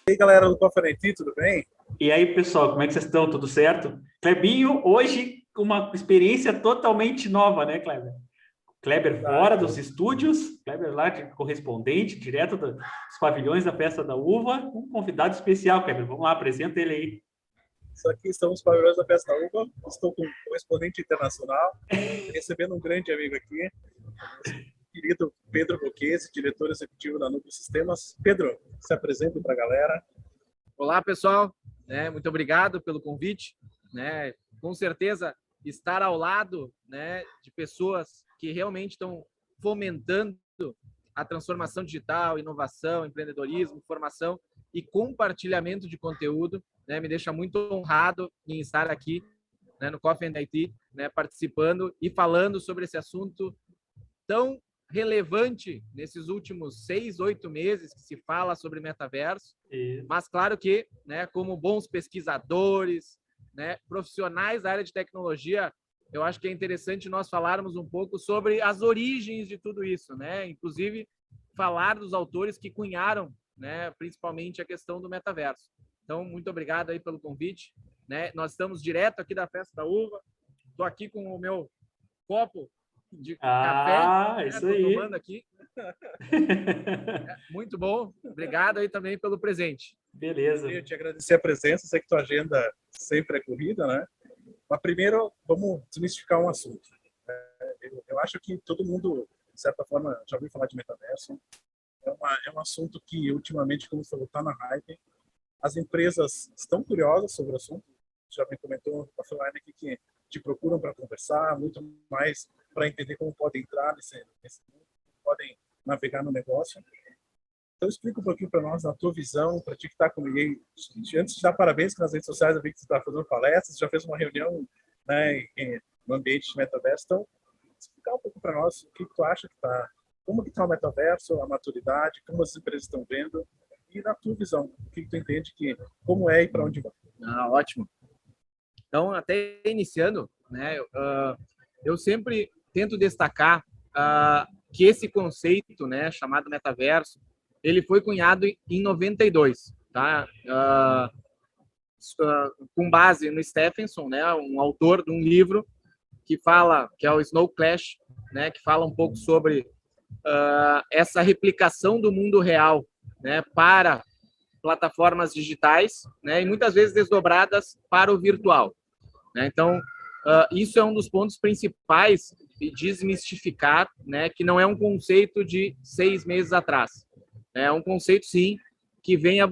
E aí, galera do Conferenti, tudo bem? E aí, pessoal, como é que vocês estão? Tudo certo? Clebinho, hoje, com uma experiência totalmente nova, né, Kleber? Kleber fora dos estúdios, Kleber lá, correspondente, direto dos pavilhões da Festa da Uva, um convidado especial, Kleber. Vamos lá, apresenta ele aí. Isso aqui são os pavilhões da Festa da Uva. Estou com um correspondente internacional, recebendo um grande amigo aqui, nosso querido Pedro Bocchese, diretor executivo da Núcleo Sistemas. Pedro, se apresente para a galera. Olá, pessoal. Muito obrigado pelo convite. Com certeza, estar ao lado, de pessoas que realmente estão fomentando a transformação digital, inovação, empreendedorismo, formação e compartilhamento de conteúdo, me deixa muito honrado em estar aqui, no Coffee and IT, participando e falando sobre esse assunto tão relevante nesses últimos 6, 8 meses que se fala sobre metaverso, mas claro que, como bons pesquisadores, profissionais da área de tecnologia, eu acho que é interessante nós falarmos um pouco sobre as origens de tudo isso, inclusive falar dos autores que cunharam, principalmente a questão do metaverso. Então, muito obrigado aí pelo convite, Nós estamos direto aqui da Festa da Uva. Estou aqui com o meu copo de café, isso aí. tomando aqui. Muito bom. Obrigado aí também pelo presente. Beleza. Eu te agradecer a presença, sei que tua agenda sempre é corrida, né? Mas primeiro, vamos desmistificar um assunto. Eu acho que todo mundo, de certa forma, já ouviu falar de metaverso. É um assunto que, ultimamente, como falou, está na hype. As empresas estão curiosas sobre o assunto. Já me comentou offline aqui que te procuram para conversar, muito mais para entender como podem entrar nesse mundo, podem navegar no negócio. Então, explica um pouquinho para nós, na tua visão, para ti que está comigo aí. Antes de dar parabéns nas redes sociais, eu vi que você está fazendo palestras, já fez uma reunião, no ambiente de metaverso. Então, explicar um pouco para nós o que tu acha que está, como que está o metaverso, a maturidade, como as empresas estão vendo, e na tua visão, o que tu entende que, como é e para onde vai. Ótimo. Então, até iniciando, eu sempre tento destacar que esse conceito, chamado metaverso, ele foi cunhado em 92, tá? Com base no Stephenson, um autor de um livro que fala, que é o Snow Crash, que fala um pouco sobre essa replicação do mundo real, para plataformas digitais, e muitas vezes desdobradas para o virtual. Então, isso é um dos pontos principais de desmistificar, que não é um conceito de 6 meses atrás. É um conceito, sim, que vem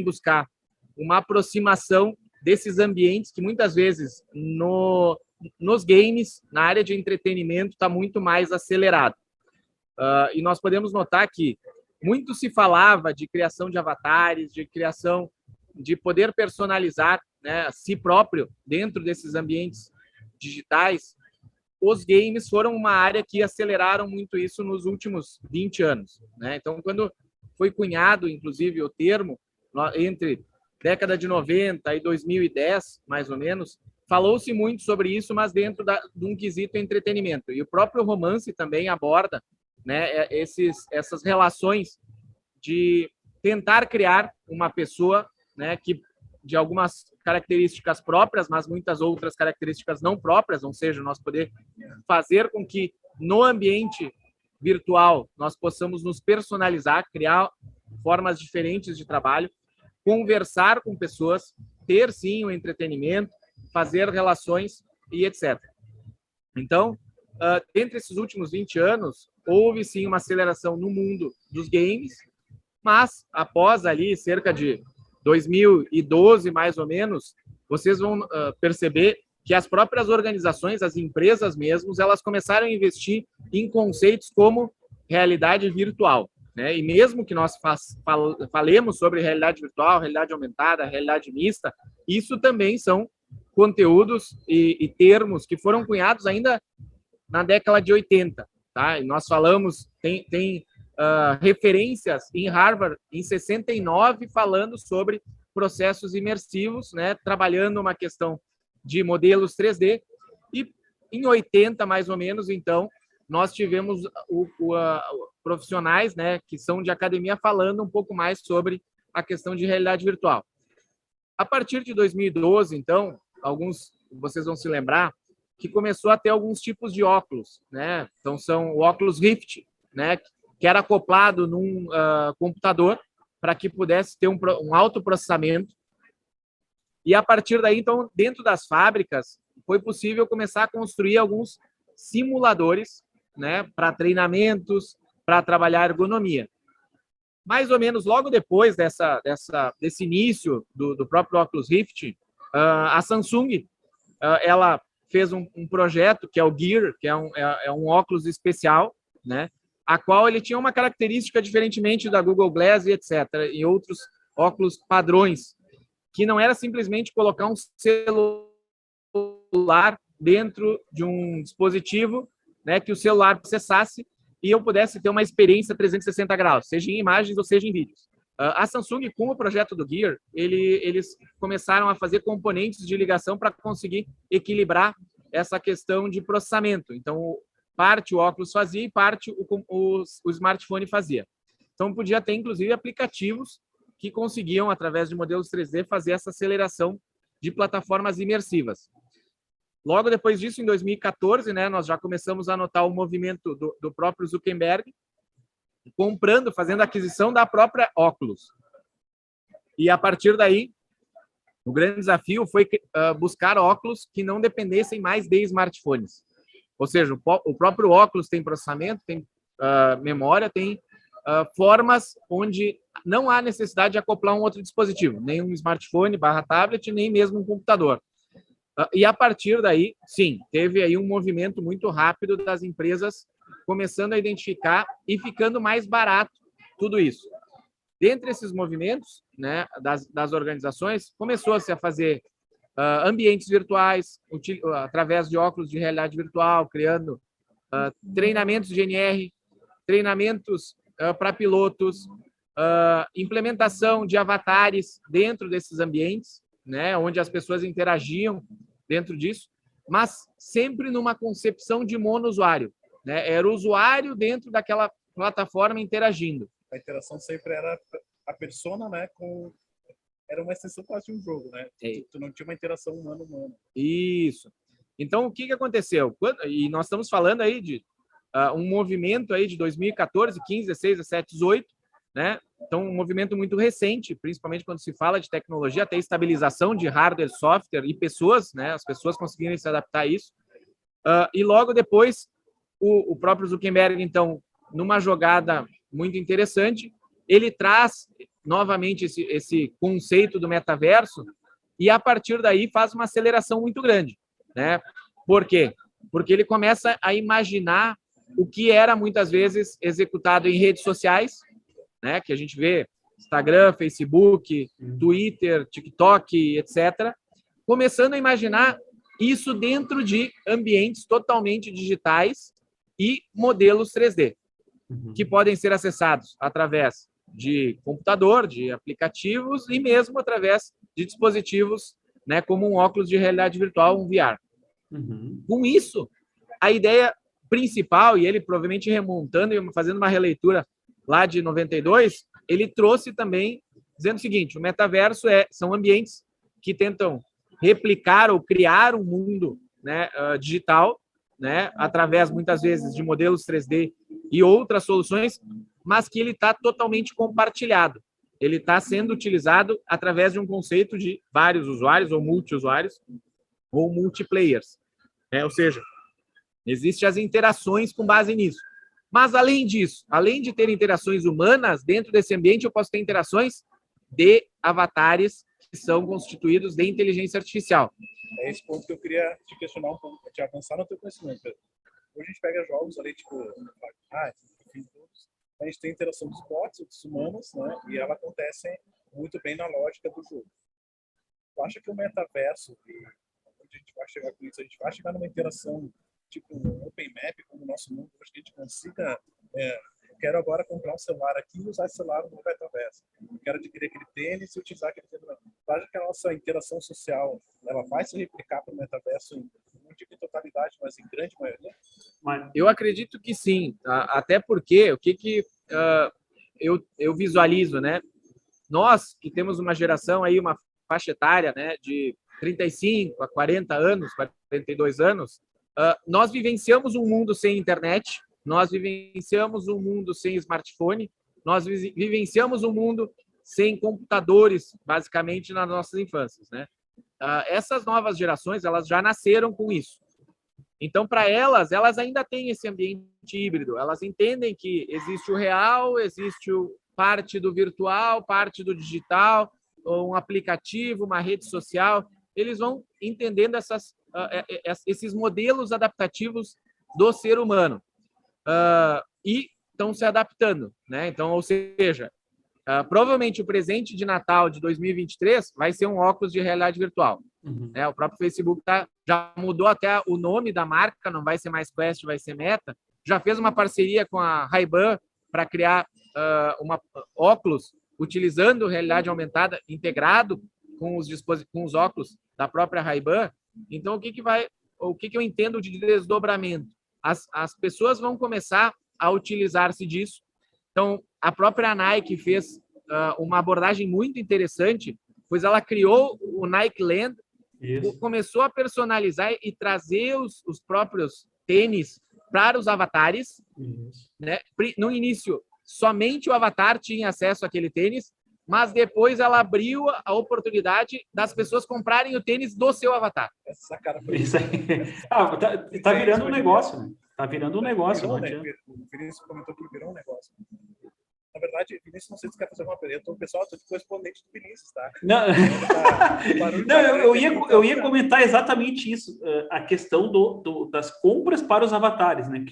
buscar uma aproximação desses ambientes que muitas vezes nos games, na área de entretenimento, está muito mais acelerado. E nós podemos notar que muito se falava de criação de avatares, de criação de poder personalizar, a si próprio dentro desses ambientes digitais. Os games foram uma área que aceleraram muito isso nos últimos 20 anos. Então, quando foi cunhado, inclusive, o termo, entre década de 90 e 2010, mais ou menos, falou-se muito sobre isso, mas dentro de um quesito entretenimento. E o próprio romance também aborda, essas relações de tentar criar uma pessoa, que de algumas características próprias, mas muitas outras características não próprias, ou seja, nós poder fazer com que no ambiente virtual nós possamos nos personalizar, criar formas diferentes de trabalho, conversar com pessoas, ter sim o entretenimento, fazer relações e etc. Então, entre esses últimos 20 anos, houve sim uma aceleração no mundo dos games, mas após ali cerca de 2012, mais ou menos, vocês vão perceber que as próprias organizações, as empresas mesmo, elas começaram a investir em conceitos como realidade virtual. E mesmo que nós falemos sobre realidade virtual, realidade aumentada, realidade mista, isso também são conteúdos e termos que foram cunhados ainda na década de 80. Tá? E nós falamos, tem referências em Harvard, em 69, falando sobre processos imersivos, trabalhando uma questão de modelos 3D. E em 80, mais ou menos, então, nós tivemos profissionais, que são de academia, falando um pouco mais sobre a questão de realidade virtual. A partir de 2012, então, vocês vão se lembrar que começou a ter alguns tipos de óculos, né? Então, são o óculos Rift, né? Que era acoplado num computador para que pudesse ter um alto processamento. E a partir daí, então, dentro das fábricas, foi possível começar a construir alguns simuladores, né? Para treinamentos, para trabalhar ergonomia. Mais ou menos logo depois desse início do próprio Oculus Rift, a Samsung ela fez um projeto que é o Gear, que é um óculos especial, né? A qual ele tinha uma característica diferentemente da Google Glass e etc. E outros óculos padrões, que não era simplesmente colocar um celular dentro de um dispositivo, né? Que o celular processasse e eu pudesse ter uma experiência 360 graus, seja em imagens ou seja em vídeos. A Samsung, com o projeto do Gear, eles começaram a fazer componentes de ligação para conseguir equilibrar essa questão de processamento. Então, parte o óculos fazia e parte o smartphone fazia. Então, podia ter, inclusive, aplicativos que conseguiam, através de modelos 3D, fazer essa aceleração de plataformas imersivas. Logo depois disso, em 2014, né, nós já começamos a notar o movimento do próprio Zuckerberg, fazendo a aquisição da própria Oculus. E a partir daí, o grande desafio foi buscar óculos que não dependessem mais de smartphones. Ou seja, o próprio óculos tem processamento, tem memória, tem formas onde não há necessidade de acoplar um outro dispositivo, nem um smartphone / tablet, nem mesmo um computador. E a partir daí, sim, teve aí um movimento muito rápido das empresas começando a identificar e ficando mais barato tudo isso. Dentre esses movimentos, né, das organizações, começou-se a fazer ambientes virtuais, através de óculos de realidade virtual, criando treinamentos de NR, treinamentos para pilotos, implementação de avatares dentro desses ambientes, né, onde as pessoas interagiam dentro disso, mas sempre numa concepção de monousuário, né? Era o usuário dentro daquela plataforma interagindo. A interação sempre era a persona, né, era uma extensão quase de um jogo, né? Tu não tinha uma interação humano-humano. Isso. Então, o que aconteceu? E nós estamos falando aí de um movimento aí de 2014, 15, 16, 17, 18, né? Então, um movimento muito recente, principalmente quando se fala de tecnologia, até estabilização de hardware, software e pessoas, né? As pessoas conseguirem se adaptar a isso. E logo depois, o próprio Zuckerberg, então, numa jogada muito interessante, ele traz novamente esse conceito do metaverso e, a partir daí, faz uma aceleração muito grande, né? Por quê? Porque ele começa a imaginar o que era, muitas vezes, executado em redes sociais, né? Que a gente vê Instagram, Facebook, Twitter, TikTok, etc. Começando a imaginar isso dentro de ambientes totalmente digitais e modelos 3D, que podem ser acessados através de computador, de aplicativos e mesmo através de dispositivos, né, como um óculos de realidade virtual, um VR. Com isso, a ideia principal, e ele provavelmente remontando e fazendo uma releitura lá de 92, ele trouxe também dizendo o seguinte: o metaverso são ambientes que tentam replicar ou criar um mundo, né, digital, né, através, muitas vezes, de modelos 3D e outras soluções, mas que ele está totalmente compartilhado. Ele está sendo utilizado através de um conceito de vários usuários, ou multi-usuários, ou multiplayers. Ou seja, existem as interações com base nisso. Mas, além disso, além de ter interações humanas, dentro desse ambiente eu posso ter interações de avatares que são constituídos de inteligência artificial. É esse ponto que eu queria te questionar um pouco, te avançar no teu conhecimento. Hoje a gente pega jogos ali, tipo, a gente tem interação dos bots, dos humanos, né? E ela acontece muito bem na lógica do jogo. Tu acha que o metaverso, onde a gente vai chegar com isso, a gente vai chegar numa interação tipo um open map, como o nosso mundo, hoje que a gente consiga, eu quero agora comprar um celular aqui e usar esse celular no metaverso. Eu quero adquirir aquele tênis e utilizar aquele tênis. Tu acha que a nossa interação social, ela vai se replicar para o metaverso não digo em totalidade, mas em grande maioria? Eu acredito que sim, até porque o que eu visualizo, né? nós que temos uma geração aí, uma faixa etária, né, de 35 a 40 anos, 42 anos, nós vivenciamos um mundo sem internet, nós vivenciamos um mundo sem smartphone, nós vivenciamos um mundo sem computadores, basicamente, nas nossas infâncias, né? Essas novas gerações, elas já nasceram com isso. Então, para elas ainda têm esse ambiente híbrido. Elas entendem que existe o real, existe parte do virtual, parte do digital, ou um aplicativo, uma rede social. Eles vão entendendo esses modelos adaptativos do ser humano e estão se adaptando, né? Então, ou seja, provavelmente o presente de Natal de 2023 vai ser um óculos de realidade virtual. Uhum. O próprio Facebook já mudou até o nome da marca, não vai ser mais Quest, vai ser Meta. Já fez uma parceria com a Ray-Ban para criar óculos utilizando realidade aumentada integrado com os óculos da própria Ray-Ban. Então, o que eu entendo de desdobramento? As pessoas vão começar a utilizar-se disso. Então, a própria Nike fez uma abordagem muito interessante, pois ela criou o Nike Land, começou a personalizar e trazer os próprios tênis para os avatares. Né? No início, somente o avatar tinha acesso àquele tênis, mas depois ela abriu a oportunidade das pessoas comprarem o tênis do seu avatar. Essa cara Isso aí. Tá virando um negócio, né? Tá virando um negócio. O Vinícius comentou que virou um negócio. Na verdade, Vinícius, não sei se quer fazer uma pergunta. O pessoal está de correspondente do Vinícius, tá? Não, eu ia comentar exatamente isso. A questão das compras para os avatares, né?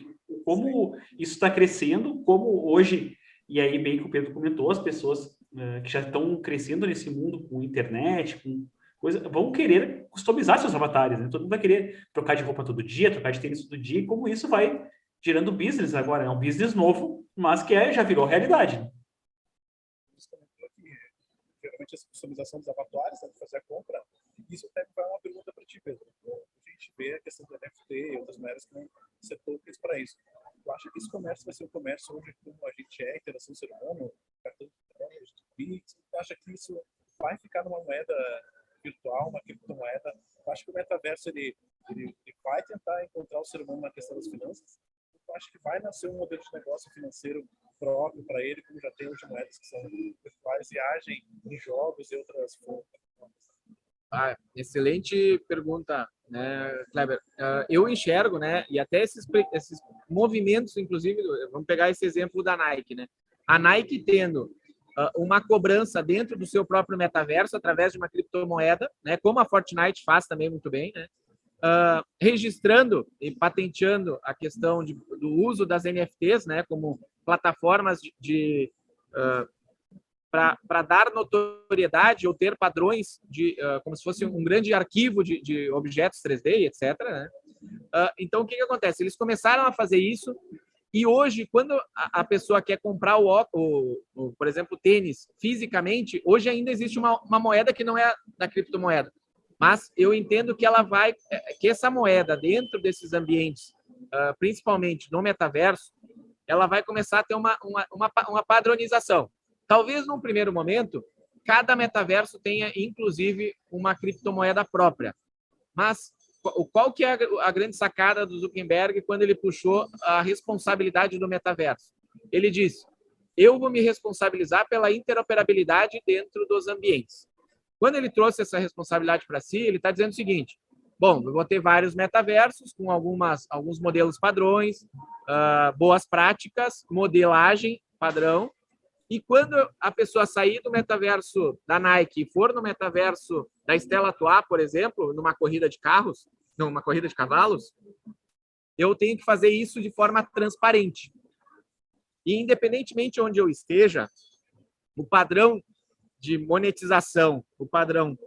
Como isso está crescendo, como hoje, e aí bem que o Pedro comentou, as pessoas que já estão crescendo nesse mundo com internet, com coisa, vão querer customizar seus avatares, né? Todo mundo vai querer trocar de roupa todo dia, trocar de tênis todo dia, e como isso vai gerando business agora, é um business novo, mas que já virou realidade. Geralmente essa customização dos avatares, né, fazer a compra, isso até vai uma pergunta para ti, Pedro. A gente vê a questão do NFT e outras moedas que não ser tokens para isso. Eu acho que esse comércio vai ser um comércio onde, como a gente é, interação ser humano, cartão de crédito, Pix, tu acha que isso vai ficar numa moeda virtual, uma criptomoeda? Eu acho que o metaverso ele vai tentar encontrar o ser humano na questão das finanças. Eu acho que vai nascer um modelo de negócio financeiro próprio para ele, como já tem hoje moedas que são virtuais e agem em jogos e outras formas. Excelente pergunta, né, Kleber? Eu enxergo, né, e até esses movimentos, inclusive, vamos pegar esse exemplo da Nike, né? A Nike tendo uma cobrança dentro do seu próprio metaverso através de uma criptomoeda, né, como a Fortnite faz também muito bem, né? Registrando e patenteando a questão do uso das NFTs, né, como plataformas para dar notoriedade ou ter padrões como se fosse um grande arquivo de objetos 3D, etc. Né? Então, o que acontece? Eles começaram a fazer isso e hoje, quando a pessoa quer comprar por exemplo, tênis fisicamente, hoje ainda existe uma moeda que não é da criptomoeda. Mas eu entendo que que essa moeda dentro desses ambientes, principalmente no metaverso, ela vai começar a ter uma padronização. Talvez num primeiro momento, cada metaverso tenha inclusive uma criptomoeda própria. Mas qual que é a grande sacada do Zuckerberg quando ele puxou a responsabilidade do metaverso? Ele disse: eu vou me responsabilizar pela interoperabilidade dentro dos ambientes. Quando ele trouxe essa responsabilidade para si, ele está dizendo o seguinte: bom, eu vou ter vários metaversos com alguns modelos padrões, boas práticas, modelagem padrão, e quando a pessoa sair do metaverso da Nike e for no metaverso da Stella Artois, por exemplo, numa corrida de carros, numa corrida de cavalos, eu tenho que fazer isso de forma transparente. E independentemente de onde eu esteja, o padrão de monetização, o padrão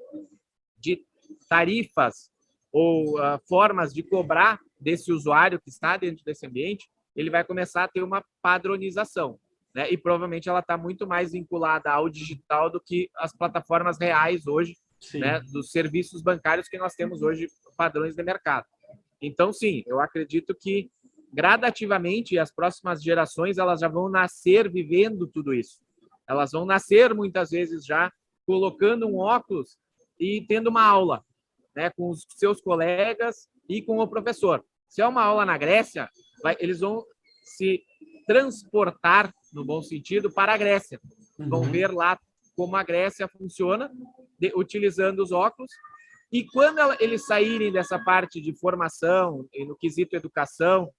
de tarifas ou formas de cobrar desse usuário que está dentro desse ambiente, ele vai começar a ter uma padronização, né? E provavelmente ela está muito mais vinculada ao digital do que as plataformas reais hoje, né? Dos serviços bancários que nós temos hoje, padrões de mercado. Então, sim, eu acredito que gradativamente as próximas gerações elas já vão nascer vivendo tudo isso. Elas vão nascer, muitas vezes, já colocando um óculos e tendo uma aula, né, com os seus colegas e com o professor. Se é uma aula na Grécia, eles vão se transportar, no bom sentido, para a Grécia. Vão ver lá como a Grécia funciona, utilizando os óculos. E quando eles saírem dessa parte de formação e no quesito educação,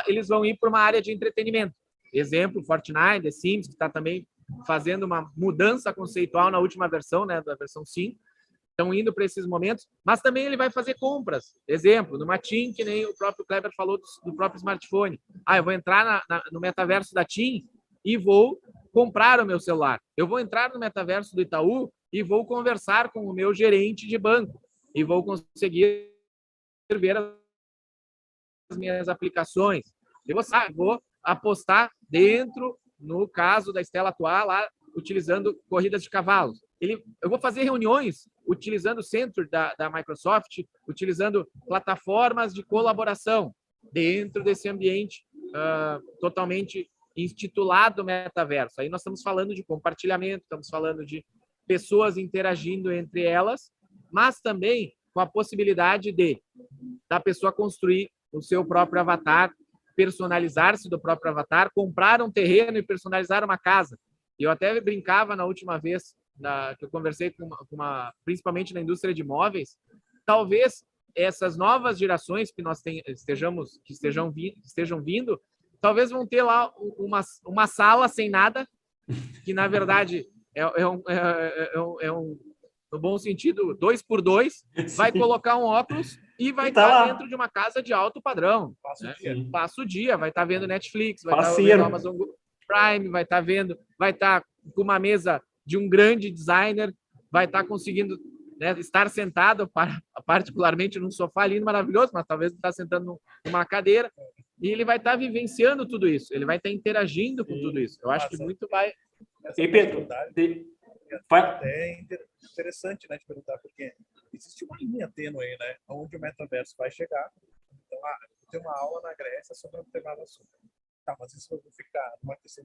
eles vão ir para uma área de entretenimento. Exemplo, Fortnite, The Sims, que está também fazendo uma mudança conceitual na última versão, né, da versão 5. Estão indo para esses momentos, mas também ele vai fazer compras. Exemplo, numa TIM, que nem o próprio Kleber falou do próprio smartphone. Eu vou entrar no metaverso da TIM e vou comprar o meu celular. Eu vou entrar no metaverso do Itaú e vou conversar com o meu gerente de banco e vou conseguir ver as minhas aplicações. Eu vou apostar dentro, no caso da Stella atual, lá, utilizando corridas de cavalos. Eu vou fazer reuniões utilizando o Centro da Microsoft, utilizando plataformas de colaboração dentro desse ambiente totalmente intitulado metaverso. Aí nós estamos falando de compartilhamento, estamos falando de pessoas interagindo entre elas, mas também com a possibilidade da pessoa construir o seu próprio avatar, personalizar-se do próprio avatar, comprar um terreno e personalizar uma casa. E eu até brincava na última vez que eu conversei principalmente na indústria de imóveis, talvez essas novas gerações que nós estejam vindo, talvez vão ter lá uma sala sem nada, que na verdade no bom sentido, 2x2, vai colocar um óculos e vai estar dentro de uma casa de alto padrão. Passa o dia, vai estar vendo Netflix, vai estar vendo Amazon Prime, vai estar com uma mesa de um grande designer, vai estar conseguindo, né, estar sentado, particularmente num sofá lindo, maravilhoso, mas talvez estar sentando numa cadeira, e ele vai estar vivenciando tudo isso, ele vai estar interagindo com tudo isso. Eu acho que muito vai... E Pedro, é interessante, né, de perguntar, porque existe uma linha tênue aí, né, onde o metaverso vai chegar. Então, eu tenho uma aula na Grécia sobre um determinado assunto. Tá, mas isso eu vou ficar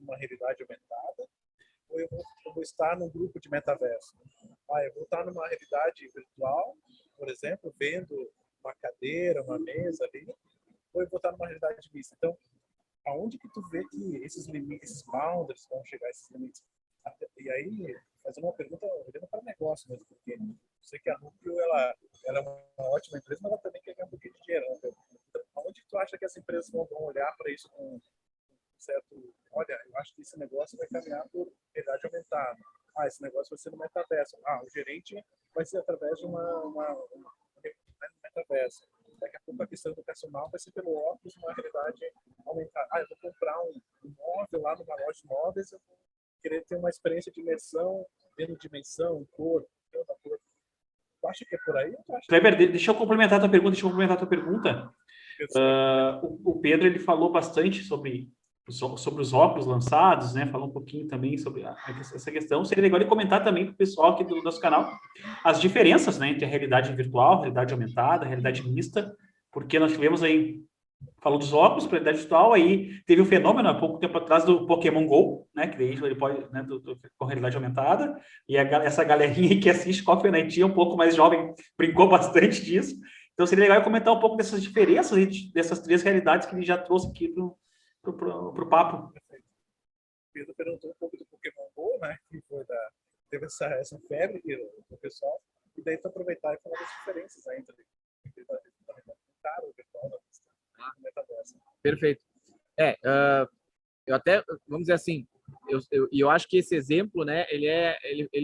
numa realidade aumentada, ou eu vou estar num grupo de metaverso? Eu vou estar numa realidade virtual, por exemplo, vendo uma cadeira, uma mesa ali, ou eu vou estar numa realidade mista. Então, aonde que tu vê que esses limites, esses boundaries vão chegar, esses limites? E aí, fazendo uma pergunta olhando para o negócio mesmo, porque eu sei que a Núcleo, ela é uma ótima empresa, mas ela também quer ganhar um pouquinho de dinheiro. Né? Então, aonde tu acha que as empresas vão olhar para isso com certo... Olha, eu acho que esse negócio vai caminhar por realidade aumentada. Esse negócio vai ser no metaverso. O gerente vai ser através de uma metaverso. Daqui a pouco a questão educacional vai ser pelo óculos, uma realidade aumentada. Eu vou comprar um imóvel lá numa loja de imóveis, eu vou querer ter uma experiência de imersão, vendo dimensão, cor, toda cor. Tu acha que é por aí? Kleber, deixa eu complementar a tua pergunta. O Pedro, ele falou bastante sobre os óculos lançados, né? Falou um pouquinho também sobre essa questão. Seria legal ele comentar também para o pessoal aqui do nosso canal as diferenças, né, entre a realidade virtual, realidade aumentada, realidade mista, porque nós tivemos aí, falou dos óculos para realidade virtual, aí teve um fenômeno há pouco tempo atrás do Pokémon GO, né, que daí ele pode, né, com realidade aumentada, e essa galerinha que assiste Coffee Night, um pouco mais jovem, brincou bastante disso. Então seria legal comentar um pouco dessas diferenças, dessas três realidades que ele já trouxe aqui pro papo. O Pedro perguntou um pouco do Pokémon GO, né? Que teve essa febre do pessoal, e daí tu aproveitar e falar das diferenças aí entre o virtual da metaverso. Perfeito. Eu até, vamos dizer assim, eu acho que esse exemplo, né, ele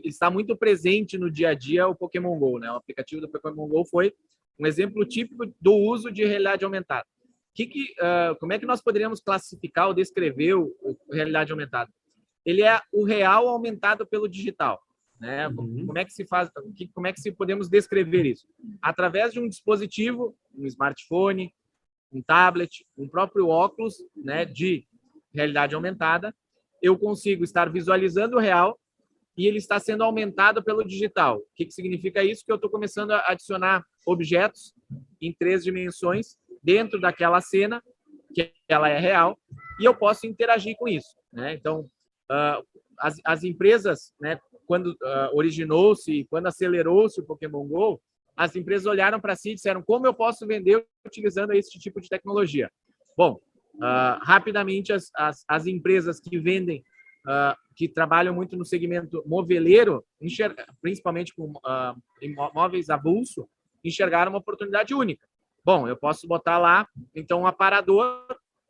está muito presente no dia a dia, o Pokémon GO, né? O aplicativo do Pokémon GO foi um exemplo típico do uso de realidade aumentada. Como é que nós poderíamos classificar ou descrever o realidade aumentada? Ele é o real aumentado pelo digital, né? Como é que se faz? Como é que podemos descrever isso? Através de um dispositivo, um smartphone, um tablet, um próprio óculos, né, de realidade aumentada, eu consigo estar visualizando o real e ele está sendo aumentado pelo digital. O que significa isso? Que eu estou começando a adicionar objetos em 3 dimensões dentro daquela cena, que ela é real, e eu posso interagir com isso, né? Então, as empresas, né, quando originou-se, quando acelerou-se o Pokémon GO, as empresas olharam para si e disseram: como eu posso vender utilizando esse tipo de tecnologia? Bom, rapidamente as empresas que vendem, que trabalham muito no segmento moveleiro, principalmente com imóveis avulso, enxergaram uma oportunidade única. Bom, eu posso botar lá, então, um aparador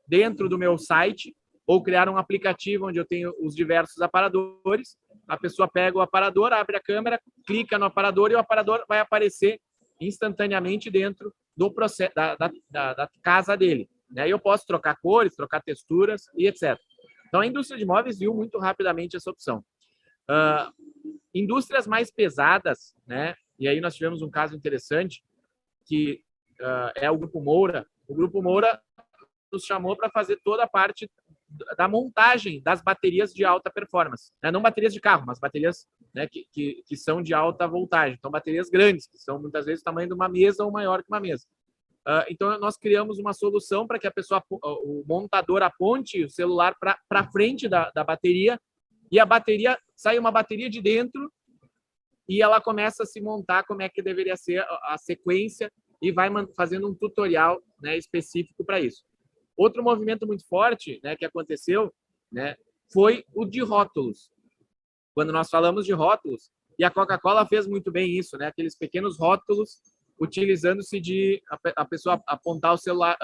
dentro do meu site, ou criar um aplicativo onde eu tenho os diversos aparadores. A pessoa pega o aparador, abre a câmera, clica no aparador e o aparador vai aparecer instantaneamente dentro do processo da casa dele. Aí eu posso trocar cores, trocar texturas e etc. Então, a indústria de imóveis viu muito rapidamente essa opção. Indústrias mais pesadas, né? E aí nós tivemos um caso interessante, que é o Grupo Moura. O Grupo Moura nos chamou para fazer toda a parte da montagem das baterias de alta performance. Não baterias de carro, mas baterias, né, que são de alta voltagem. Então, baterias grandes, que são muitas vezes o tamanho de uma mesa ou maior que uma mesa. Então, nós criamos uma solução para que o montador aponte o celular para frente da bateria, e a bateria sai uma bateria de dentro e ela começa a se montar como é que deveria ser a sequência, e vai fazendo um tutorial, né, específico para isso. Outro movimento muito forte, né, que aconteceu, né, foi o de rótulos. Quando nós falamos de rótulos, e a Coca-Cola fez muito bem isso, né, aqueles pequenos rótulos, utilizando-se de a pessoa apontar o celular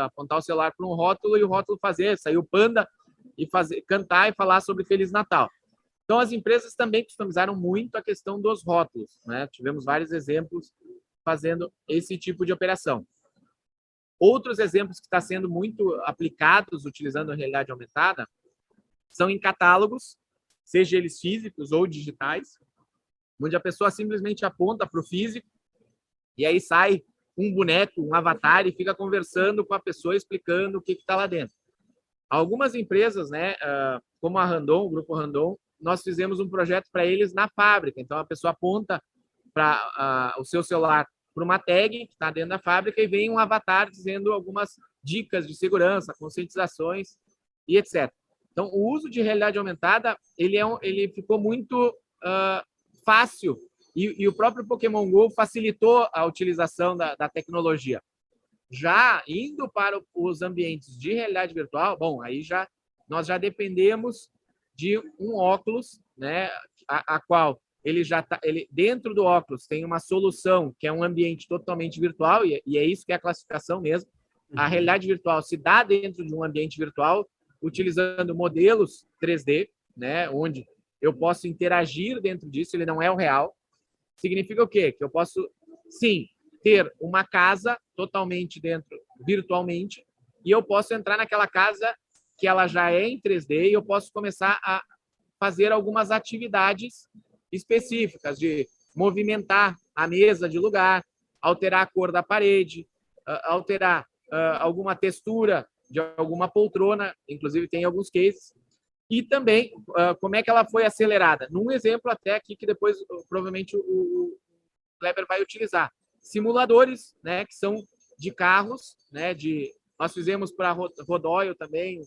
para um rótulo e o rótulo sair o panda e cantar e falar sobre Feliz Natal. Então, as empresas também customizaram muito a questão dos rótulos, né? Tivemos vários exemplos fazendo esse tipo de operação. Outros exemplos que estão sendo muito aplicados utilizando a realidade aumentada são em catálogos, seja eles físicos ou digitais, onde a pessoa simplesmente aponta para o físico e aí sai um boneco, um avatar, e fica conversando com a pessoa, explicando o que está lá dentro. Algumas empresas, né, como a Randon, o Grupo Randon, nós fizemos um projeto para eles na fábrica. Então, a pessoa aponta para o seu celular para uma tag que está dentro da fábrica e vem um avatar dizendo algumas dicas de conscientizações e etc. Então, o uso de realidade aumentada, ele ficou muito fácil, e o próprio Pokémon GO facilitou a utilização da tecnologia. Já indo para os ambientes de realidade virtual, bom, aí nós já dependemos de um óculos, né, a qual ele dentro do óculos tem uma solução que é um ambiente totalmente virtual, e é isso que é a classificação mesmo. A realidade virtual se dá dentro de um ambiente virtual, utilizando modelos 3D, né, onde eu posso interagir dentro disso, ele não é o real. Significa o quê? Que eu posso, sim, ter uma casa totalmente dentro, virtualmente, e eu posso entrar naquela casa que ela já é em 3D, e eu posso começar a fazer algumas atividades específicas de movimentar a mesa de lugar, alterar a cor da parede, alterar alguma textura de alguma poltrona, inclusive tem alguns cases, e também como é que ela foi acelerada. Num exemplo até aqui que depois provavelmente o Kleber vai utilizar. Simuladores, né, que são de carros, né, nós fizemos para Rodóio também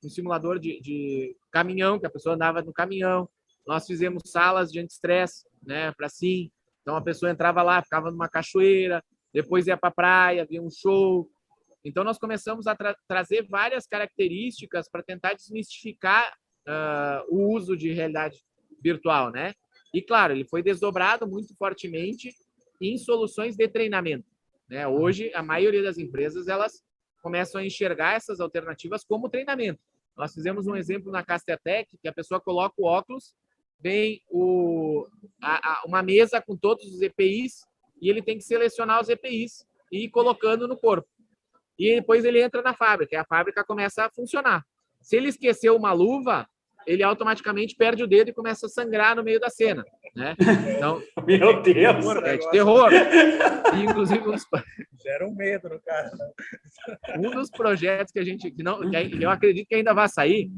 um simulador de caminhão, que a pessoa andava no caminhão. Nós fizemos salas de anti-estresse, né, para sim. Então a pessoa entrava lá, ficava numa cachoeira, depois ia para a praia, via um show. Então nós começamos a trazer várias características para tentar desmistificar o uso de realidade virtual, né? E claro, ele foi desdobrado muito fortemente em soluções de treinamento, né? Hoje a maioria das empresas elas começam a enxergar essas alternativas como treinamento. Nós fizemos um exemplo na Castertech, que a pessoa coloca o óculos, vem uma mesa com todos os EPIs, e ele tem que selecionar os EPIs e ir colocando no corpo. E depois ele entra na fábrica, e a fábrica começa a funcionar. Se ele esqueceu uma luva, ele automaticamente perde o dedo e começa a sangrar no meio da cena, né? Então, meu Deus! É de terror. E, inclusive, gera um medo no cara. Um dos projetos que eu acredito que ainda vai sair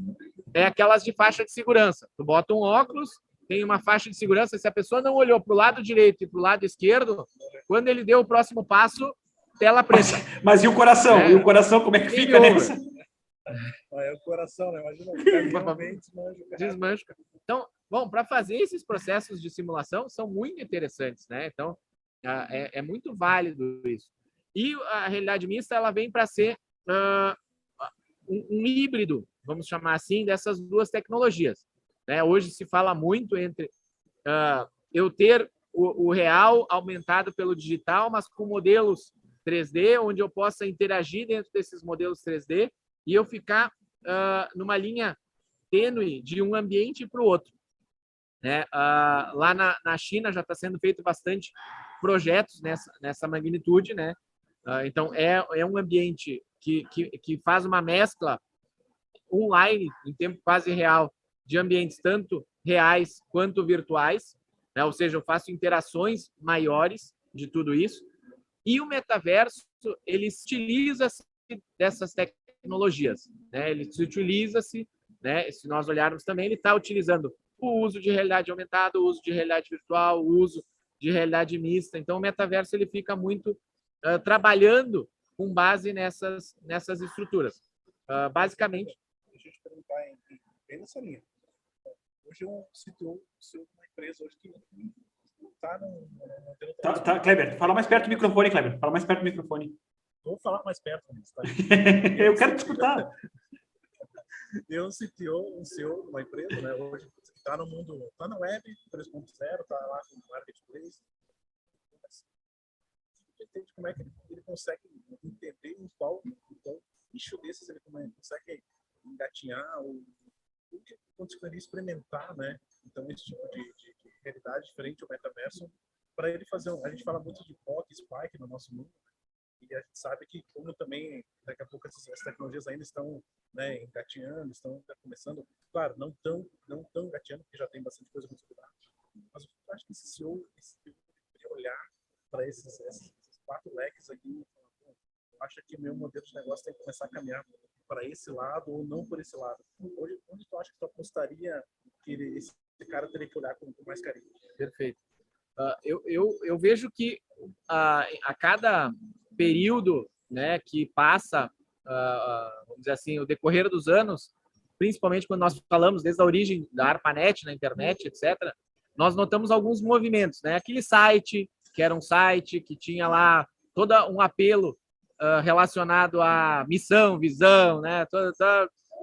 é aquelas de faixa de segurança. Tu bota um óculos, tem uma faixa de segurança, se a pessoa não olhou para o lado direito e para o lado esquerdo, quando ele deu o próximo passo, tela preta. Mas e o coração? E o coração, como é que fica nessa? É o coração, né? Imagina, o caminhão vem, desmancha o carro. Desmancha. Então, bom, para fazer esses processos de simulação são muito interessantes, né? Então, é muito válido isso. E a realidade mista, ela vem para ser um híbrido, vamos chamar assim, dessas duas tecnologias. Né? Hoje se fala muito entre eu ter o real aumentado pelo digital, mas com modelos 3D, onde eu possa interagir dentro desses modelos 3D e eu ficar numa linha tênue de um ambiente para o outro. Né? Lá na China já está sendo feito bastante projetos nessa magnitude, né? Então, é um ambiente que faz uma mescla online, em tempo quase real, de ambientes tanto reais quanto virtuais, né? Ou seja, eu faço interações maiores de tudo isso. E o metaverso, ele utiliza-se dessas tecnologias, né? Ele utiliza-se, né? Se nós olharmos também, ele está utilizando o uso de realidade aumentada, o uso de realidade virtual, o uso de realidade mista. Então, o metaverso ele fica muito trabalhando com base nessas estruturas. Basicamente. Deixa eu te perguntar bem nessa linha. Hoje eu CTO de uma empresa hoje que está no... Tá, Kleber, fala mais perto do microfone, Kleber. Fala mais perto do microfone. Vou falar mais perto disso, tá? Eu quero te escutar. Eu CTO, um CEO de uma empresa, né? Hoje está no mundo, está na web 3.0, está lá com o marketplace. Entende como é que ele consegue entender em qual nicho desses ele consegue engatinhar ou o que conseguiria experimentar, né? Então, esse tipo de realidade diferente ao metaverso, para ele fazer a gente fala muito de POC, Spike no nosso mundo, e a gente sabe que como também daqui a pouco essas tecnologias ainda estão, né, engatinhando, estão começando, claro, não tão engatinhando, porque já tem bastante coisa consolidada, mas eu acho que esse CEO deveria olhar para esses 4 leques aqui. Eu acho que o meu modelo de negócio tem que começar a caminhar para esse lado ou não por esse lado. Onde tu acha que tu apostaria que esse cara teria que olhar com mais carinho? Perfeito. Eu vejo que a cada período, né, que passa, vamos dizer assim, o decorrer dos anos, principalmente quando nós falamos desde a origem da ARPANET na internet, etc., nós notamos alguns movimentos, né? Aquele site, que era um site que tinha lá todo um apelo relacionado à missão, visão, né?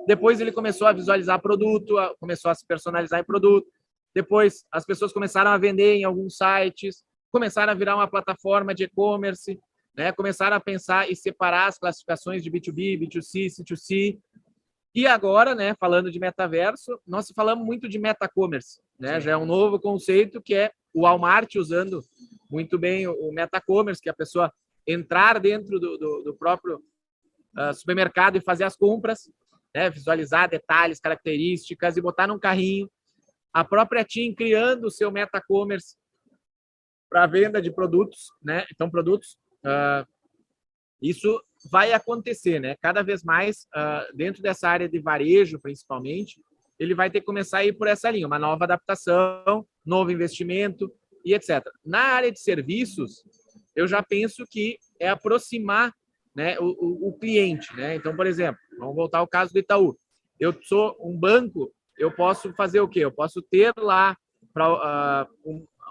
Depois ele começou a visualizar produto, começou a se personalizar em produto. Depois as pessoas começaram a vender em alguns sites, começaram a virar uma plataforma de e-commerce, né? Começaram a pensar e separar as classificações de B2B, B2C, C2C. E agora, né, falando de metaverso, nós falamos muito de metacommerce, né? Já é um novo conceito que é o Walmart usando muito bem o metacommerce, que é a pessoa entrar dentro do próprio supermercado e fazer as compras, né? Visualizar detalhes, características e botar num carrinho. A própria TIM criando o seu metacommerce para venda de produtos, né? Então, produtos, isso vai acontecer, né? Cada vez mais, dentro dessa área de varejo, principalmente, ele vai ter que começar a ir por essa linha, uma nova adaptação, novo investimento e etc. Na área de serviços, eu já penso que é aproximar, né, o cliente, né? Então, por exemplo, vamos voltar ao caso do Itaú. Eu sou um banco, eu posso fazer o quê? Eu posso ter lá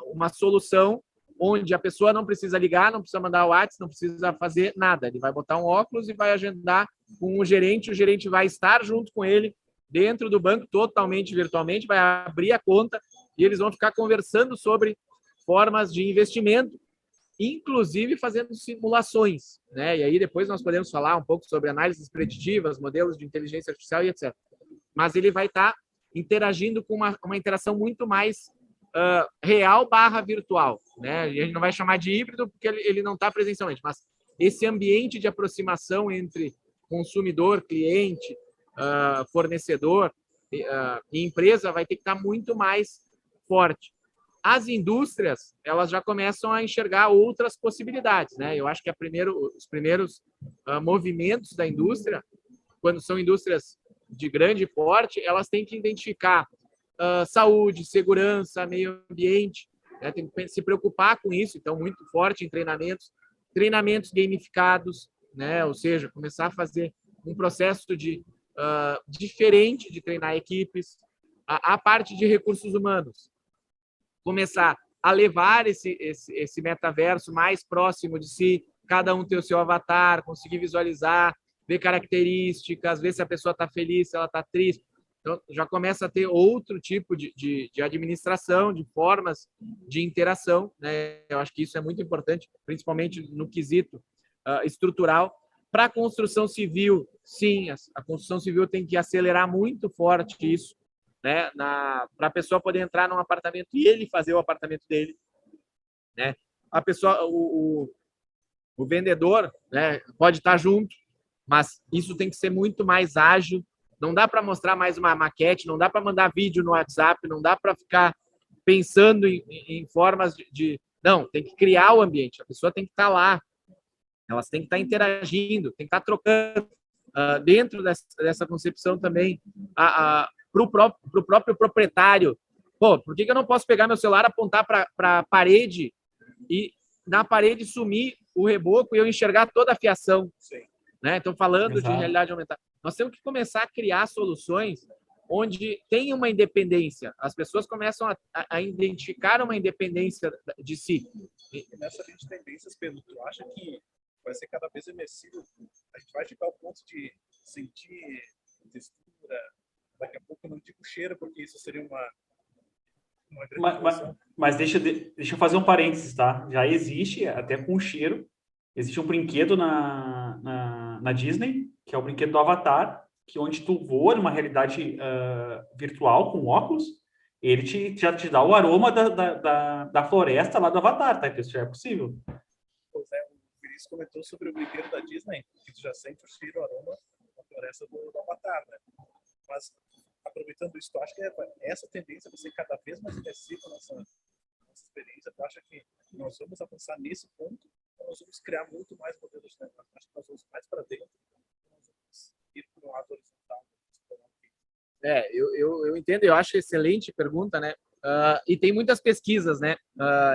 uma solução onde a pessoa não precisa ligar, não precisa mandar o WhatsApp, não precisa fazer nada. Ele vai botar um óculos e vai agendar com o gerente vai estar junto com ele dentro do banco, totalmente virtualmente, vai abrir a conta e eles vão ficar conversando sobre formas de investimento, inclusive fazendo simulações, né? E aí depois nós podemos falar um pouco sobre análises preditivas, modelos de inteligência artificial e etc. Mas ele vai estar interagindo com uma interação muito mais real / virtual, né? E a gente não vai chamar de híbrido porque ele não está presencialmente, mas esse ambiente de aproximação entre consumidor, cliente, fornecedor e empresa vai ter que estar muito mais forte. As indústrias, elas já começam a enxergar outras possibilidades, né? Eu acho que os primeiros movimentos da indústria, quando são indústrias de grande porte, elas têm que identificar saúde, segurança, meio ambiente, né? Tem que se preocupar com isso, então muito forte em treinamentos gamificados, né? Ou seja, começar a fazer um processo de diferente de treinar equipes, a parte de recursos humanos, começar a levar esse metaverso mais próximo de si, cada um ter o seu avatar, conseguir visualizar, ver características, ver se a pessoa está feliz, se ela está triste. Então, já começa a ter outro tipo de administração, de formas de interação, né? Eu acho que isso é muito importante, principalmente no quesito estrutural. Para a construção civil, sim, a construção civil tem que acelerar muito forte isso, né? Para a pessoa poder entrar num apartamento e ele fazer o apartamento dele, né? A pessoa, o vendedor, né, pode estar junto, mas isso tem que ser muito mais ágil. Não dá para mostrar mais uma maquete, não dá para mandar vídeo no WhatsApp, não dá para ficar pensando em formas Não, tem que criar o ambiente. A pessoa tem que estar lá, elas têm que estar interagindo, tem que estar trocando. Dentro dessa concepção também, para o próprio proprietário. Pô, por que eu não posso pegar meu celular, apontar para a parede e na parede sumir o reboco e eu enxergar toda a fiação? Sim. Né? Então, falando Exato. de realidade aumentada, nós temos que começar a criar soluções onde tem uma independência. As pessoas começam a identificar uma independência de si. E nessa linha de tendências, Pedro, tu acha que vai ser cada vez imersivo? A gente vai chegar ao ponto de sentir textura, daqui a pouco eu não digo cheiro, porque isso seria uma grande evolução. Mas deixa eu fazer um parênteses, tá? Já existe, até com cheiro, existe um brinquedo na Disney, que é o brinquedo do Avatar, que onde tu voa numa realidade virtual com óculos, ele já te dá o aroma da floresta lá do Avatar, tá? Isso já é possível. Pois é, o Vinícius comentou sobre o brinquedo da Disney, que tu já sente o cheiro, o aroma da floresta do Avatar, né? Mas, aproveitando isso, tu acha que essa tendência vai ser cada vez mais imersiva nessa experiência? Tu acha que nós vamos avançar nesse ponto ou nós vamos criar muito mais modelos de negócio? Acho que nós vamos mais para dentro, nós vamos ir para um lado horizontal. Eu entendo, eu acho excelente pergunta, né? E tem muitas pesquisas, né?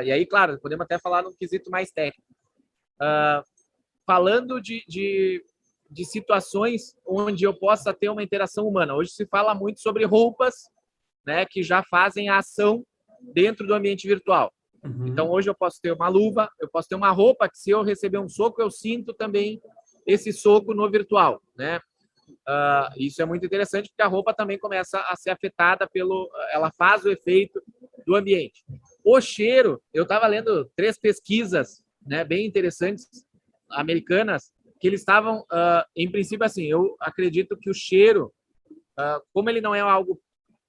E aí, claro, podemos até falar num quesito mais técnico. Falando de situações onde eu possa ter uma interação humana. Hoje se fala muito sobre roupas, né, que já fazem a ação dentro do ambiente virtual. Uhum. Então, hoje eu posso ter uma luva, eu posso ter uma roupa que, se eu receber um soco, eu sinto também esse soco no virtual, né? Isso é muito interessante, porque a roupa também começa a ser afetada ela faz o efeito do ambiente. O cheiro, eu estava lendo 3 pesquisas, né, bem interessantes, americanas, que eles estavam, em princípio, assim, eu acredito que o cheiro, como ele não é algo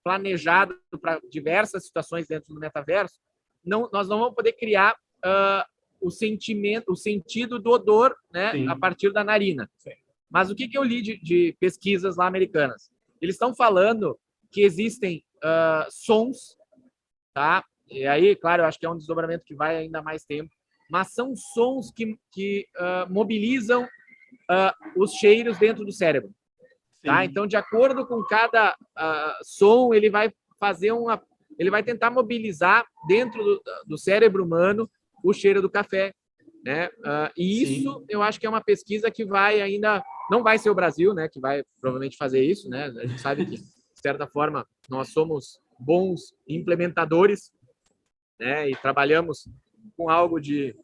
planejado para diversas situações dentro do metaverso, nós não vamos poder criar o sentido do odor, né, a partir da narina. Sim. Mas o que eu li de pesquisas lá americanas? Eles estão falando que existem sons, tá? E aí, claro, eu acho que é um desdobramento que vai ainda mais tempo, mas são sons que mobilizam os cheiros dentro do cérebro. Tá? Então, de acordo com cada som, ele vai tentar mobilizar dentro do cérebro humano o cheiro do café, né? E isso, eu acho que é uma pesquisa que não vai ser o Brasil, né, que vai provavelmente fazer isso, né? A gente sabe que, de certa forma, nós somos bons implementadores, né? E trabalhamos com algo de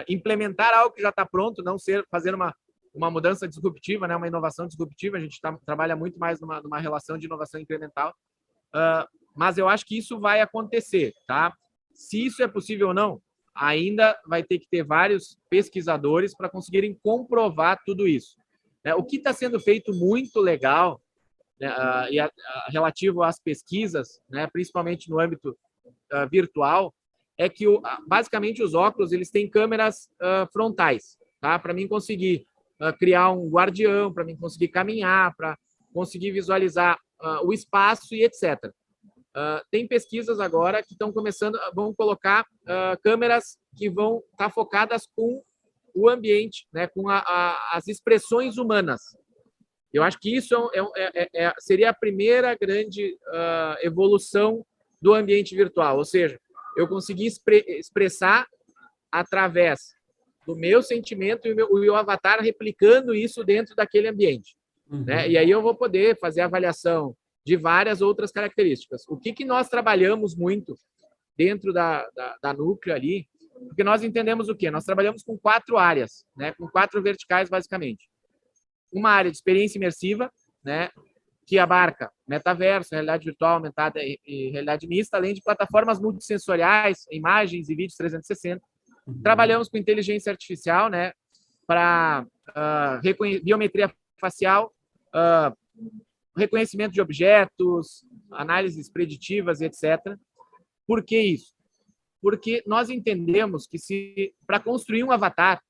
implementar algo que já está pronto, não fazer uma mudança disruptiva, né? Uma inovação disruptiva. A gente trabalha muito mais numa relação de inovação incremental. Mas eu acho que isso vai acontecer, tá? Se isso é possível ou não, ainda vai ter que ter vários pesquisadores para conseguirem comprovar tudo isso. O que está sendo feito muito legal, né, relativo às pesquisas, né, principalmente no âmbito virtual, é que basicamente os óculos eles têm câmeras frontais, tá? Para mim conseguir criar um guardião, para mim conseguir caminhar, para conseguir visualizar o espaço e etc. Tem pesquisas agora que estão começando, vão colocar câmeras que vão estar focadas com o ambiente, né, com as expressões humanas. Eu acho que isso seria a primeira grande evolução do ambiente virtual, ou seja, eu consegui expressar através do meu sentimento e o avatar replicando isso dentro daquele ambiente. Né? E aí eu vou poder fazer avaliação de várias outras características. O que nós trabalhamos muito dentro da Núcleo ali, porque nós entendemos o quê? Nós trabalhamos com 4 áreas, né? Com 4 verticais, basicamente. Uma área de experiência imersiva, né? Que abarca metaverso, realidade virtual aumentada e realidade mista, além de plataformas multissensoriais, imagens e vídeos 360. Trabalhamos com inteligência artificial, né? Para biometria facial, reconhecimento de objetos, análises preditivas, etc. Por que isso? Porque nós entendemos que para construir um avatar,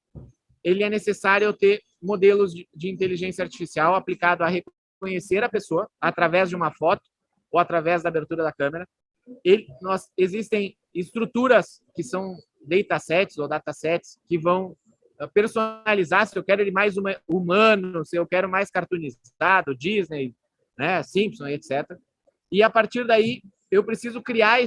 ele é necessário ter modelos de inteligência artificial aplicado a reconhecer a pessoa através de uma foto ou através da abertura da câmera. Existem estruturas que são datasets ou datasets que vão personalizar se eu quero ele mais humano, se eu quero mais cartoonizado, Disney, né, Simpson, etc. E a partir daí eu preciso criar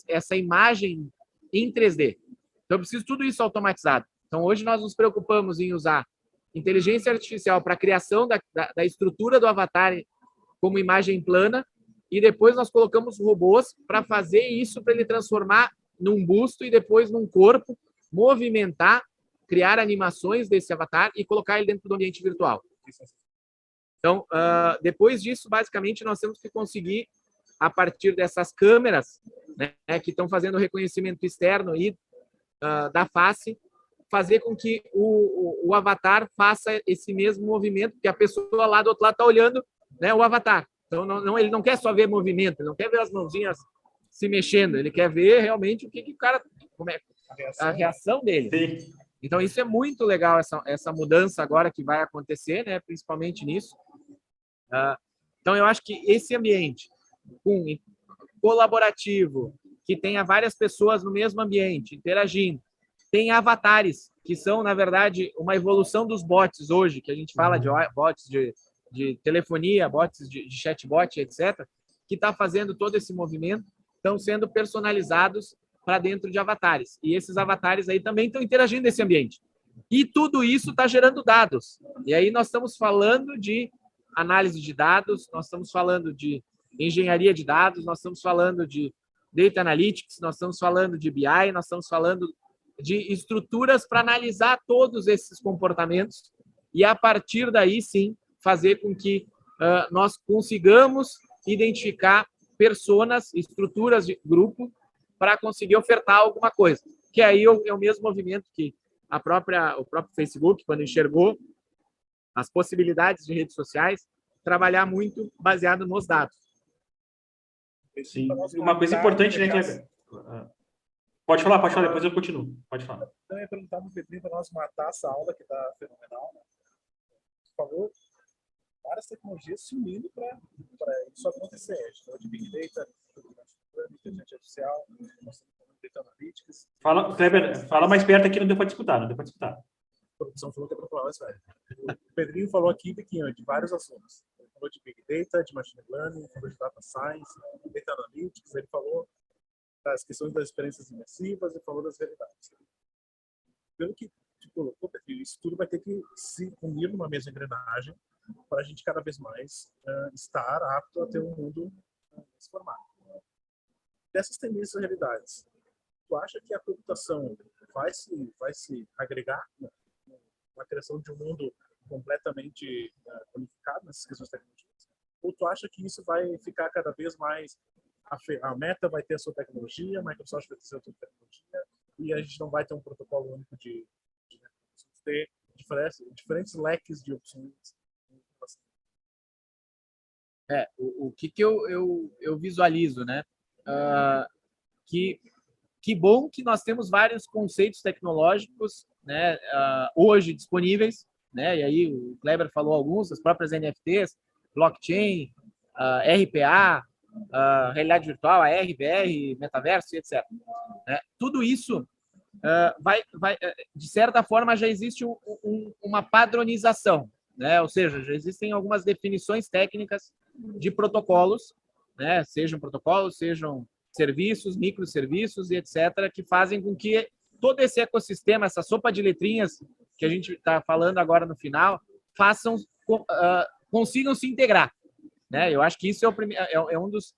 essa imagem em 3D. Então eu preciso tudo isso automatizado. Então hoje nós nos preocupamos em usar inteligência artificial para a criação da estrutura do avatar como imagem plana e depois nós colocamos robôs para fazer isso, para ele transformar num busto e depois num corpo, movimentar, criar animações desse avatar e colocar ele dentro do ambiente virtual. Então, depois disso, basicamente, nós temos que conseguir, a partir dessas câmeras, né, que estão fazendo o reconhecimento externo e da face, fazer com que o avatar faça esse mesmo movimento, que a pessoa lá do outro lado está olhando, né, o avatar. Então, ele não quer só ver movimento, ele não quer ver as mãozinhas se mexendo, ele quer ver realmente o que o cara... Como é a reação dele. Sim. Então, isso é muito legal, essa mudança agora que vai acontecer, né, principalmente nisso. Então, eu acho que esse ambiente colaborativo, que tenha várias pessoas no mesmo ambiente, interagindo, tem avatares, que são, na verdade, uma evolução dos bots hoje, que a gente fala de bots de telefonia, bots de chatbot, etc., que está fazendo todo esse movimento, estão sendo personalizados para dentro de avatares. E esses avatares aí também estão interagindo nesse ambiente. E tudo isso está gerando dados. E aí nós estamos falando de análise de dados, nós estamos falando de engenharia de dados, nós estamos falando de data analytics, nós estamos falando de BI, nós estamos falando de estruturas para analisar todos esses comportamentos e, a partir daí, sim, fazer com que nós consigamos identificar personas, estruturas de grupo, para conseguir ofertar alguma coisa. Que aí é o mesmo movimento que o próprio Facebook, quando enxergou as possibilidades de redes sociais, trabalhar muito baseado nos dados. Sim. Uma coisa importante, né, Kleber? Pode falar, depois eu continuo. Pode falar. Então, eu ia perguntar para o Pedrinho para nós matar essa aula, que está fenomenal, né? Por favor, várias tecnologias se unindo para isso acontecer. A gente falou de Big Data, inteligência artificial, Data Analytics. Fala, Kleber, fala mais perto aqui, não deu para escutar, A produção falou que é para falar mais velho. O Pedrinho falou aqui de vários assuntos. Ele falou de Big Data, de Machine Learning, falou de Data Science, Data Analytics, ele falou das questões das experiências imersivas e falou das realidades. Pelo que colocou, Pedrinho, isso tudo vai ter que se unir numa mesma engrenagem para a gente cada vez mais estar apto a ter um mundo transformado. Dessas tendências e realidades, tu acha que a computação vai se agregar na criação de um mundo completamente unificado nessas questões tecnológicas? Ou tu acha que isso vai ficar cada vez mais... A Meta vai ter a sua tecnologia, a Microsoft vai ter a sua tecnologia, e a gente não vai ter um protocolo único de ter diferentes leques de opções? O que eu visualizo, né? Que bom que nós temos vários conceitos tecnológicos, né, hoje disponíveis, né? E aí o Kleber falou alguns, as próprias NFTs, blockchain, RPA, realidade virtual, AR, VR, metaverso, etc. Tudo isso de certa forma, já existe uma padronização, né? Ou seja, já existem algumas definições técnicas de protocolos, né? Sejam protocolos, sejam serviços, microserviços e etc., que fazem com que todo esse ecossistema, essa sopa de letrinhas que a gente está falando agora no final, consigam se integrar, né? Eu acho que isso é um dos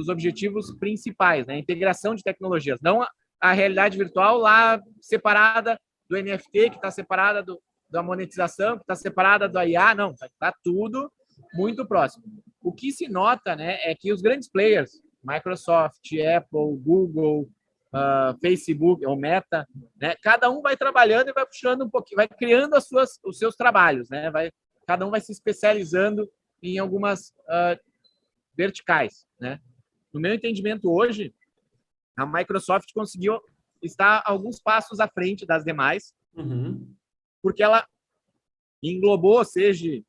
objetivos principais, né? A integração de tecnologias, não a realidade virtual lá separada do NFT, que está separada da monetização, que está separada do IA, não, está tudo muito próximo. O que se nota, né, é que os grandes players, Microsoft, Apple, Google, Facebook, ou Meta, né, cada um vai trabalhando e vai puxando um pouquinho, vai criando os seus trabalhos, né, cada um vai se especializando em algumas verticais, né. No meu entendimento hoje, a Microsoft conseguiu estar alguns passos à frente das demais, porque ela englobou, seja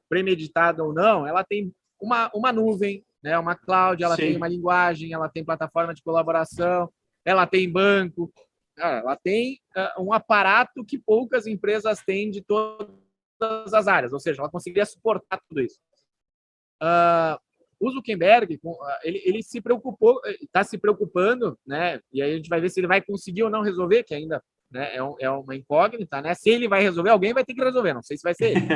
premeditada ou não, ela tem uma nuvem, né, uma cloud, ela tem uma linguagem, ela tem plataforma de colaboração, ela tem banco, ela tem um aparato que poucas empresas têm de todas as áreas, ou seja, ela conseguiria suportar tudo isso. O Zuckerberg, ele se preocupou, está se preocupando, né, e aí a gente vai ver se ele vai conseguir ou não resolver, que ainda, né, é uma incógnita, né? Se ele vai resolver, alguém vai ter que resolver, não sei se vai ser ele.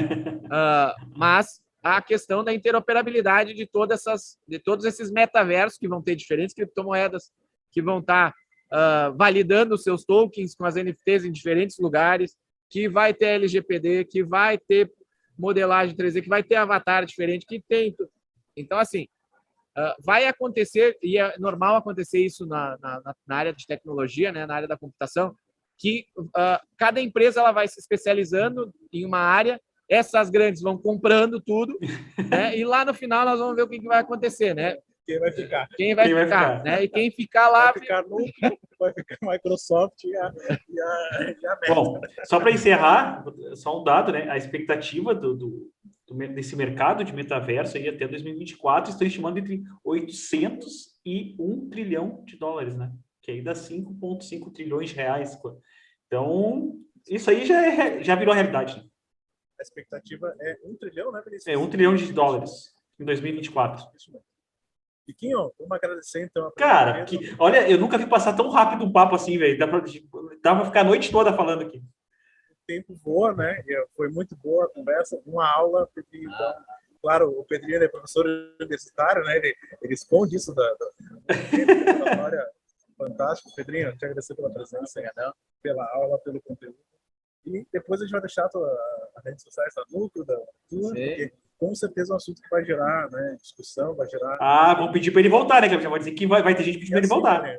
Mas a questão da interoperabilidade de todos esses metaversos que vão ter diferentes criptomoedas, que vão estar validando os seus tokens com as NFTs em diferentes lugares, que vai ter LGPD, que vai ter modelagem 3D, que vai ter avatar diferente, que tem... Então, assim, vai acontecer, e é normal acontecer isso na área de tecnologia, né, na área da computação, que cada empresa ela vai se especializando em uma área, essas grandes vão comprando tudo, né, e lá no final nós vamos ver o que vai acontecer, né? Quem vai ficar? Quem vai ficar, né? E quem ficar lá... Vai ficar núcleo, vai ficar a Microsoft e a Meta. Bom, só para encerrar, só um dado, né? A expectativa desse mercado de metaverso aí até 2024 estão estimando entre 800 e 1 trilhão de dólares, né? Que aí dá 5,5 trilhões de reais. Então, isso aí já virou realidade. Né? A expectativa é 1 trilhão, né, Vinícius? É 1 trilhão de dólares em 2024. Piquinho, vamos agradecer, então. Cara, olha, eu nunca vi passar tão rápido um papo assim, velho. Dá pra ficar a noite toda falando aqui. O tempo voa, né? Foi muito boa a conversa, uma aula, porque, então, claro, o Pedrinho é professor universitário, né? Ele esconde isso da história fantástica. Pedrinho, te agradecer pela presença, pela aula, pelo conteúdo. E depois a gente vai deixar as redes sociais da Núcleo, da Tua, porque com certeza é um assunto que vai gerar, né, discussão, vai gerar... vamos pedir para ele voltar, né? Já vai dizer que vai ter gente pedindo para ele voltar. Né?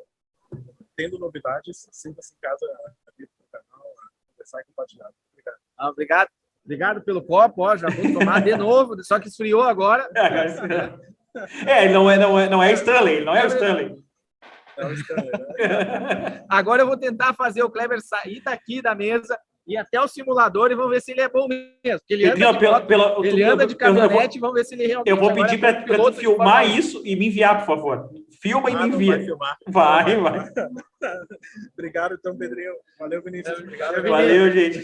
Tendo novidades, sinta-se em casa aqui no canal, conversar e compartilhar. Obrigado. Obrigado pelo copo, já vou tomar de novo, só que esfriou agora. Não é Stanley, não é o Stanley. Agora eu vou tentar fazer o Kleber sair daqui da mesa e até o simulador e vamos ver se ele é bom mesmo. Porque ele anda de caminhonete e vamos ver se ele realmente... Eu vou pedir para tu filmar isso e me enviar, por favor. Filma e me envia. Vai. Obrigado, então, Pedrinho. Valeu, Vinícius. Obrigado. Valeu, gente.